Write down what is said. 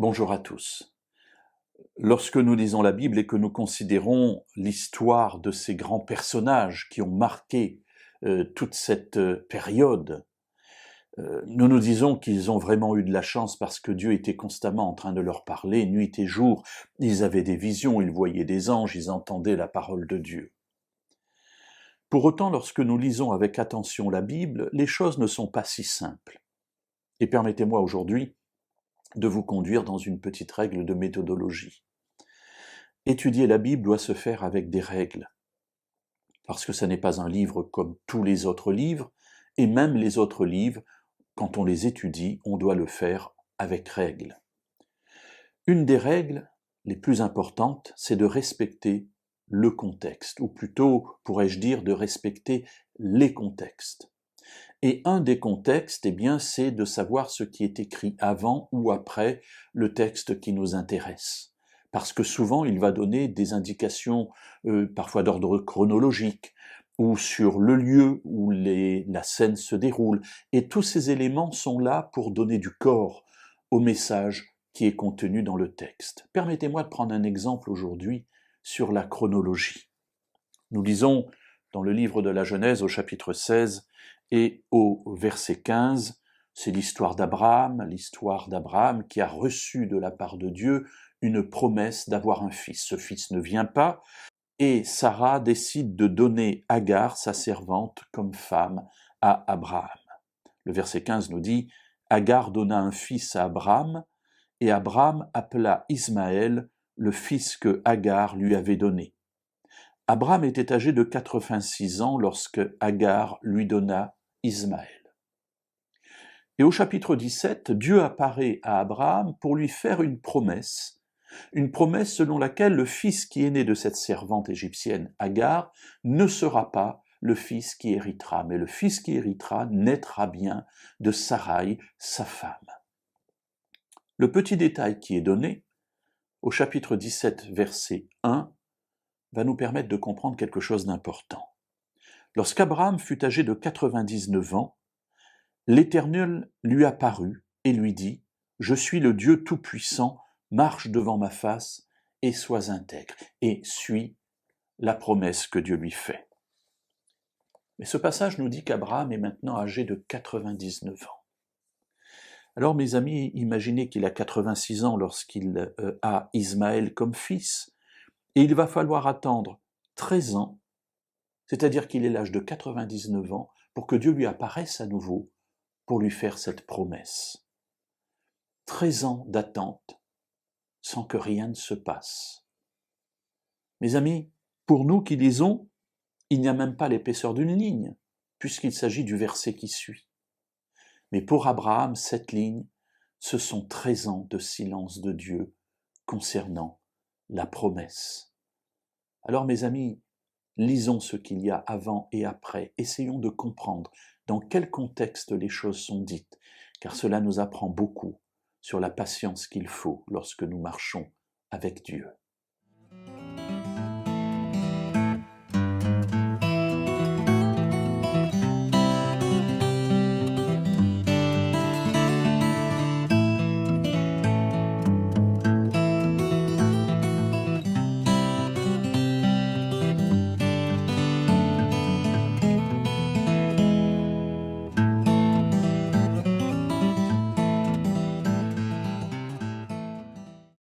Bonjour à tous. Lorsque nous lisons la Bible et que nous considérons l'histoire de ces grands personnages qui ont marqué toute cette période, nous nous disons qu'ils ont vraiment eu de la chance parce que Dieu était constamment en train de leur parler, nuit et jour. Ils avaient des visions, ils voyaient des anges, ils entendaient la parole de Dieu. Pour autant, lorsque nous lisons avec attention la Bible, les choses ne sont pas si simples. Et permettez-moi aujourd'hui de vous conduire dans une petite règle de méthodologie. Étudier la Bible doit se faire avec des règles, parce que ce n'est pas un livre comme tous les autres livres, et même les autres livres, quand on les étudie, on doit le faire avec règles. Une des règles les plus importantes, c'est de respecter le contexte, ou plutôt, pourrais-je dire, de respecter les contextes. Et un des contextes, c'est de savoir ce qui est écrit avant ou après le texte qui nous intéresse. Parce que souvent, il va donner des indications, parfois d'ordre chronologique, ou sur le lieu où la scène se déroule. Et tous ces éléments sont là pour donner du corps au message qui est contenu dans le texte. Permettez-moi de prendre un exemple aujourd'hui sur la chronologie. Nous lisons dans le livre de la Genèse au chapitre 16 et au verset 15, c'est l'histoire d'Abraham qui a reçu de la part de Dieu une promesse d'avoir un fils. Ce fils ne vient pas et Sarah décide de donner Agar, sa servante, comme femme à Abraham. Le verset 15 nous dit « Agar donna un fils à Abraham et Abraham appela Ismaël le fils que Agar lui avait donné. » Abraham était âgé de 86 ans lorsque Agar lui donna Ismaël. Et au chapitre 17, Dieu apparaît à Abraham pour lui faire une promesse selon laquelle le fils qui est né de cette servante égyptienne, Agar, ne sera pas le fils qui héritera, mais le fils qui héritera naîtra bien de Sarai, sa femme. Le petit détail qui est donné, au chapitre 17, verset 1, va nous permettre de comprendre quelque chose d'important. Lorsqu'Abraham fut âgé de 99 ans, l'Éternel lui apparut et lui dit « Je suis le Dieu Tout-Puissant, marche devant ma face et sois intègre. » et suis la promesse que Dieu lui fait. Mais ce passage nous dit qu'Abraham est maintenant âgé de 99 ans. Alors mes amis, imaginez qu'il a 86 ans lorsqu'il a Ismaël comme fils, et il va falloir attendre 13 ans, c'est-à-dire qu'il est l'âge de 99 ans, pour que Dieu lui apparaisse à nouveau, pour lui faire cette promesse. 13 ans d'attente, sans que rien ne se passe. Mes amis, pour nous qui lisons, il n'y a même pas l'épaisseur d'une ligne, puisqu'il s'agit du verset qui suit. Mais pour Abraham, cette ligne, ce sont 13 ans de silence de Dieu concernant la promesse. Alors mes amis, lisons ce qu'il y a avant et après, essayons de comprendre dans quel contexte les choses sont dites, car cela nous apprend beaucoup sur la patience qu'il faut lorsque nous marchons avec Dieu.